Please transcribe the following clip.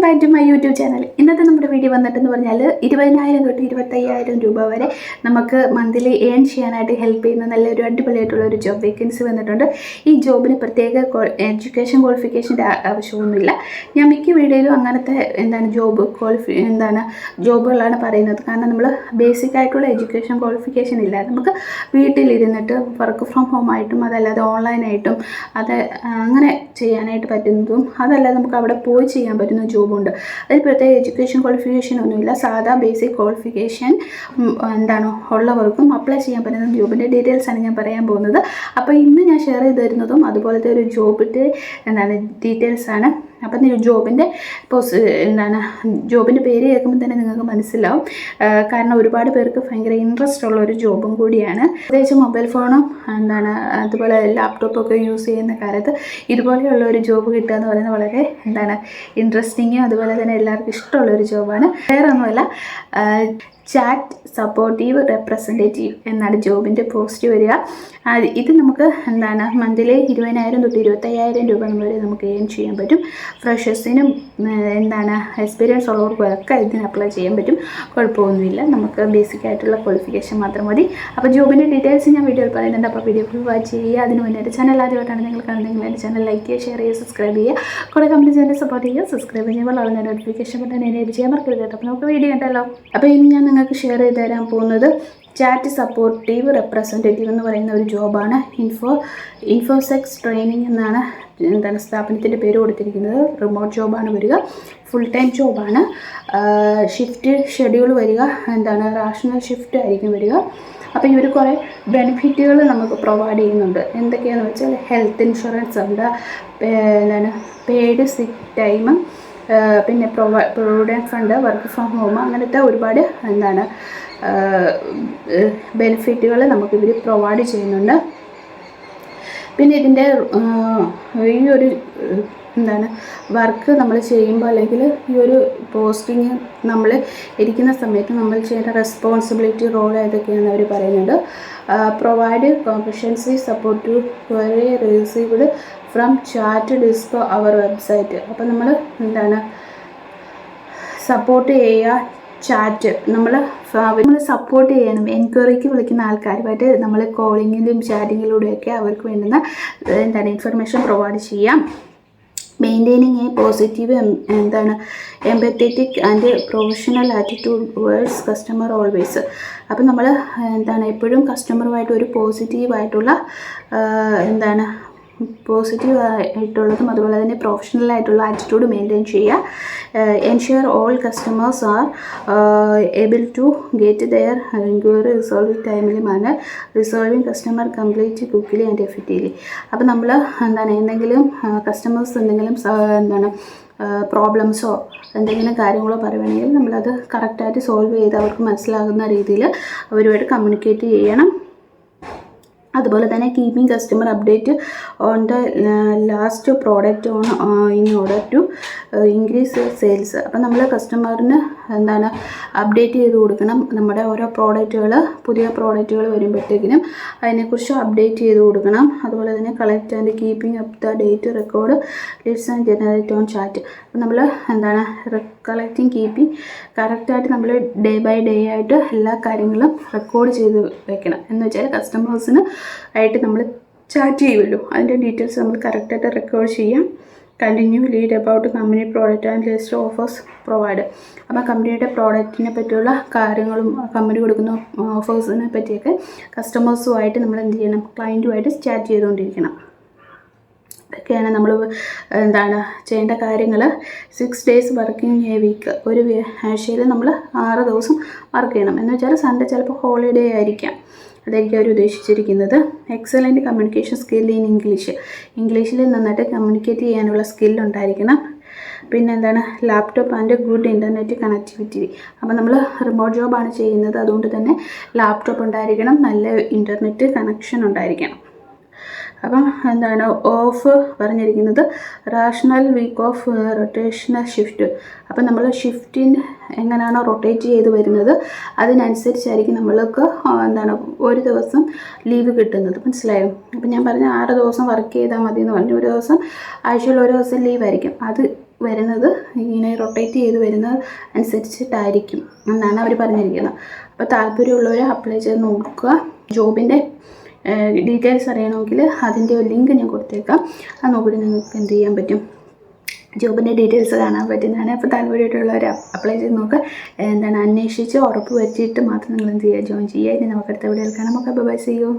Back to my YouTube channel. ഇന്നത്തെ നമ്മുടെ video വന്നിട്ടെന്ന് പറഞ്ഞാൽ 20,000 തൊട്ട് 25,000 രൂപ വരെ നമുക്ക് മന്ത്ലി ഏൺ ചെയ്യാനായിട്ട് ഹെൽപ്പ് ചെയ്യുന്ന നല്ലൊരു അടിപൊളിയായിട്ടുള്ള ഒരു ജോബ് വേക്കൻസി വന്നിട്ടുണ്ട്. ഈ ജോബിന് പ്രത്യേക എഡ്യൂക്കേഷൻ ക്വാളിഫിക്കേഷൻ്റെ ആവശ്യമൊന്നുമില്ല. ഞാൻ മിക്ക വീഡിയോയിലും അങ്ങനത്തെ ജോബുകളാണ് പറയുന്നത്. കാരണം നമ്മൾ ബേസിക് ആയിട്ടുള്ള എഡ്യൂക്കേഷൻ ക്വാളിഫിക്കേഷൻ ഇല്ല. നമുക്ക് വീട്ടിലിരുന്നിട്ട് വർക്ക് ഫ്രം ഹോം ആയിട്ടും അതല്ലാതെ ഓൺലൈനായിട്ടും അങ്ങനെ ചെയ്യാനായിട്ട് പറ്റുന്നതും അതല്ലാതെ നമുക്ക് അവിടെ പോയി ചെയ്യാൻ പറ്റുന്ന ജോബുണ്ട്. അതിൽ പ്രത്യേക എഡ്യൂക്കേഷൻ ക്വാളിഫിക്കേഷൻ ഒന്നുമില്ല. സാധാ ബേസിക് ക്വാളിഫിക്കേഷൻ ഉള്ളവർക്കും അപ്ലൈ ചെയ്യാൻ പറ്റുന്ന ജോബിൻ്റെ ഡീറ്റെയിൽസാണ് ഞാൻ പറയാൻ പോകുന്നത്. അപ്പോൾ ഇന്ന് ഞാൻ ഷെയർ ചെയ്ത് തരുന്നതും അതുപോലത്തെ ഒരു ജോബിൻ്റെ ഡീറ്റെയിൽസാണ്. അപ്പം ജോബിൻ്റെ ജോബിൻ്റെ പേര് കേൾക്കുമ്പോൾ തന്നെ നിങ്ങൾക്ക് മനസ്സിലാവും. കാരണം ഒരുപാട് പേർക്ക് ഭയങ്കര ഇൻട്രസ്റ്റ് ഉള്ള ഒരു ജോബും കൂടിയാണ്. പ്രത്യേകിച്ച് മൊബൈൽ ഫോണും അതുപോലെ ലാപ്ടോപ്പൊക്കെ യൂസ് ചെയ്യുന്ന കാലത്ത് ഇതുപോലെയുള്ള ഒരു ജോബ് കിട്ടുക എന്ന് പറയുന്നത് വളരെ ഇൻട്രസ്റ്റിങ്ങും അതുപോലെ തന്നെ എല്ലാവർക്കും ഇഷ്ടമുള്ളൊരു ജോബാണ്. വേറെ ഒന്നുമല്ല, ചാറ്റ് സപ്പോർട്ടീവ് റെപ്രസെൻറ്റേറ്റീവ് എന്നാണ് ജോബിൻ്റെ പോസ്റ്റ് വരിക. ഇത് നമുക്ക് മന്ത്ലി 20,000 തൊട്ട് 25,000 രൂപ നമുക്ക് ഏൺ ചെയ്യാൻ പറ്റും. ഫ്രഷേഴ്സിനും എക്സ്പീരിയൻസ് ഉള്ളവർക്കും ഒക്കെ ഇതിന് അപ്ലൈ ചെയ്യാൻ പറ്റും. കുഴപ്പമൊന്നുമില്ല. നമുക്ക് ബേസിക് ആയിട്ടുള്ള ക്വാളിഫിക്കേഷൻ മാത്രം മതി. അപ്പോൾ ജോബിൻ്റെ ഡീറ്റെയിൽസ് ഞാൻ വീഡിയോയിൽ പറയുന്നുണ്ട്. അപ്പോൾ വീഡിയോ ഫുൾ വാച്ച് ചെയ്യുക. അതിന് മുന്നേ എൻ്റെ ചാനൽ ആദ്യമായിട്ടാണ് നിങ്ങൾ കാണുന്നതെങ്കിൽ എൻ്റെ ചാനൽ ലൈക്ക് ചെയ്യുക, ഷെയർ ചെയ്യുക, സബ്സ്ക്രൈബ് ചെയ്യുക. കൂടെ കമ്പനി ചാനൽ സപ്പോർട്ട് ചെയ്യുക. സബ്സ്ക്രൈബ് ചെയ്യുമ്പോൾ ഉള്ള നോട്ടിഫിക്കേഷൻ ബട്ടൺ എനേബിൾ ചെയ്യാൻ മറക്കരുത് കേട്ടോ. അപ്പോൾ നമുക്ക് വീഡിയോ ഉണ്ടല്ലോ. അപ്പോൾ ഇനി ഞാൻ നിങ്ങൾക്ക് ഷെയർ ചെയ്ത് തരാൻ പോകുന്നത് ചാറ്റ് സപ്പോർട്ടീവ് റെപ്രസെൻറ്റേറ്റീവ് എന്ന് പറയുന്ന ഒരു ജോബാണ്. ഇൻഫോസെക്സ് ട്രെയിനിങ് എന്നാണ് സ്ഥാപനത്തിൻ്റെ പേര് കൊടുത്തിരിക്കുന്നത്. റിമോട്ട് ജോബാണ് വരിക. ഫുൾ ടൈം ജോബാണ്. ഷിഫ്റ്റ് ഷെഡ്യൂൾ വരിക റാഷണൽ ഷിഫ്റ്റ് ആയിരിക്കും വരിക. അപ്പോൾ ഇവർ കുറേ ബെനിഫിറ്റുകൾ നമുക്ക് പ്രൊവൈഡ് ചെയ്യുന്നുണ്ട്. എന്തൊക്കെയാണെന്ന് വെച്ചാൽ ഹെൽത്ത് ഇൻഷുറൻസ് ഉണ്ട്, പെയ്ഡ് സിക്ക് ടൈം, പിന്നെ provident fund, work from home, അങ്ങനത്തെ ഒരുപാട് ബെനിഫിറ്റുകൾ നമുക്കിവർ പ്രൊവൈഡ് ചെയ്യുന്നുണ്ട്. പിന്നെ ഇതിൻ്റെ ഈ ഒരു വർക്ക് നമ്മൾ ചെയ്യുമ്പോൾ അല്ലെങ്കിൽ ഈ ഒരു പോസ്റ്റിങ് നമ്മൾ ഇരിക്കുന്ന സമയത്ത് നമ്മൾ ചെയ്യേണ്ട റെസ്പോൺസിബിലിറ്റി റോൾ ഏതൊക്കെയാണെന്ന് അവർ പറയുന്നുണ്ട്. Provide comprehensive support to query received from chat disco our website. അപ്പോൾ നമ്മൾ സപ്പോർട്ട് ചെയ്യുക. ചാറ്റ് നമ്മൾ സപ്പോർട്ട് ചെയ്യണം. എൻക്വയറിക്ക് വിളിക്കുന്ന ആൾക്കാരുമായിട്ട് നമ്മൾ കോളിങ്ങിലും ചാറ്റിങ്ങിലൂടെയൊക്കെ അവർക്ക് വേണ്ടുന്ന ഇൻഫർമേഷൻ പ്രൊവൈഡ് ചെയ്യാം. Maintaining a positive empathetic and professional attitude words customer always. അപ്പം നമ്മൾ എപ്പോഴും കസ്റ്റമറുമായിട്ട് ഒരു പോസിറ്റീവായിട്ടുള്ള പോസിറ്റീവായിട്ടുള്ളതും അതുപോലെ തന്നെ പ്രൊഫഷണലായിട്ടുള്ള ആറ്റിറ്റ്യൂഡ് മെയിൻറ്റെയിൻ ചെയ്യുക. Ensure all customers are able to get their enquiry resolve timely manner, resolving customer complete quickly and effectively. അപ്പോൾ നമ്മൾ എന്തെങ്കിലും കസ്റ്റമേഴ്സ് എന്തെങ്കിലും പ്രോബ്ലംസോ എന്തെങ്കിലും കാര്യങ്ങളോ പറയുകയാണെങ്കിൽ നമ്മളത് കറക്റ്റായിട്ട് സോൾവ് ചെയ്ത് അവർക്ക് മനസ്സിലാകുന്ന രീതിയിൽ അവരുമായിട്ട് കമ്മ്യൂണിക്കേറ്റ് ചെയ്യണം. അതുപോലെ തന്നെ keeping customer update on the last product in order to increase sales. അപ്പം നമ്മൾ കസ്റ്റമറിന് അപ്ഡേറ്റ് ചെയ്ത് കൊടുക്കണം. നമ്മുടെ ഓരോ പുതിയ പ്രോഡക്റ്റുകൾ വരുമ്പോഴത്തേക്കിനും അതിനെക്കുറിച്ച് അപ്ഡേറ്റ് ചെയ്ത് കൊടുക്കണം. അതുപോലെ തന്നെ collect and keeping up the date record list and generate on chat. അപ്പം നമ്മൾ കളക്റ്റിംഗ് കീപ്പിംഗ് കറക്റ്റായിട്ട് നമ്മൾ ഡേ ബൈ ഡേ ആയിട്ട് എല്ലാ കാര്യങ്ങളും റെക്കോർഡ് ചെയ്ത് വെക്കണം. എന്ന് വെച്ചാൽ കസ്റ്റമേഴ്സിന് ആയിട്ട് നമ്മൾ ചാറ്റ് ചെയ്യുമല്ലോ, അതിൻ്റെ ഡീറ്റെയിൽസ് നമ്മൾ കറക്റ്റായിട്ട് റെക്കോർഡ് ചെയ്യാം. Continue lead about company product and list offers provide. അപ്പോൾ കമ്പനിയുടെ പ്രോഡക്റ്റിനെ പറ്റിയുള്ള കാര്യങ്ങളും കമ്പനി കൊടുക്കുന്ന ഓഫേഴ്സിനെ പറ്റിയൊക്കെ കസ്റ്റമേഴ്സുമായിട്ട് നമ്മൾ എന്ത് ചെയ്യണം, ക്ലയൻറ്റുമായിട്ട് ചാറ്റ് ചെയ്തുകൊണ്ടിരിക്കണം. ഇതൊക്കെയാണ് നമ്മൾ ചെയ്യേണ്ട കാര്യങ്ങൾ. 6 days വർക്കിംഗ് എ വീക്ക്. ഒരു ആഴ്ചയിൽ നമ്മൾ 6 ദിവസം വർക്ക് ചെയ്യണം. എന്ന് വെച്ചാൽ സൺഡേ ചിലപ്പോൾ ഹോളിഡേ ആയിരിക്കാം. അതായിരിക്കും അവർ ഉദ്ദേശിച്ചിരിക്കുന്നത്. എക്സലൻറ്റ് കമ്മ്യൂണിക്കേഷൻ സ്കിൽ ഇൻ ഇംഗ്ലീഷിൽ നന്നായിട്ട് കമ്മ്യൂണിക്കേറ്റ് ചെയ്യാനുള്ള സ്കില്ലുണ്ടായിരിക്കണം. പിന്നെ laptop and good internet connectivity. അപ്പോൾ നമ്മൾ റിമോട്ട് ജോബാണ് ചെയ്യുന്നത്, അതുകൊണ്ട് തന്നെ ലാപ്ടോപ്പ് ഉണ്ടായിരിക്കണം, നല്ല ഇൻ്റർനെറ്റ് കണക്ഷൻ ഉണ്ടായിരിക്കണം. അപ്പം ഓഫ് പറഞ്ഞിരിക്കുന്നത് rational week off rotational shift. അപ്പം നമ്മൾ ഷിഫ്റ്റിന് എങ്ങനെയാണോ റൊട്ടേറ്റ് ചെയ്ത് വരുന്നത് അതിനനുസരിച്ചായിരിക്കും നമ്മൾക്ക് ഒരു ദിവസം ലീവ് കിട്ടുന്നത്. മനസ്സിലായോ? അപ്പം ഞാൻ പറഞ്ഞ 6 ദിവസം വർക്ക് ചെയ്താൽ മതി എന്ന് പറഞ്ഞു. ഒരു ദിവസം ആഴ്ചയിൽ ഒരു ദിവസം ലീവായിരിക്കും. അത് വരുന്നത് ഇങ്ങനെ റൊട്ടേറ്റ് ചെയ്ത് വരുന്നത് അനുസരിച്ചിട്ടായിരിക്കും എന്നാണ് അവർ പറഞ്ഞിരിക്കുന്നത്. അപ്പോൾ താല്പര്യമുള്ളവർ അപ്ലൈ ചെയ്ത് നോക്കുക. ജോബിൻ്റെ ഡീറ്റെയിൽസ് അറിയണമെങ്കിൽ അതിൻ്റെ ഒരു ലിങ്ക് ഞാൻ കൊടുത്തേക്കാം. അത് നോക്കിയിട്ട് നിങ്ങൾക്ക് എന്ത് ചെയ്യാൻ പറ്റും, ജോബിൻ്റെ ഡീറ്റെയിൽസ് കാണാൻ പറ്റുന്നതാണ്. അപ്പോൾ താല്പര്യമായിട്ടുള്ളവർ അപ്ലൈ ചെയ്ത് നോക്കുക. അന്വേഷിച്ച് ഉറപ്പ് വരുത്തിയിട്ട് മാത്രം നിങ്ങൾ എന്ത് ചെയ്യുക, ജോയിൻ ചെയ്യുക. ഇനി നമുക്ക് അടുത്ത വീഡിയോയിൽ കാണാം. നമുക്ക് ബൈ, സീ യു.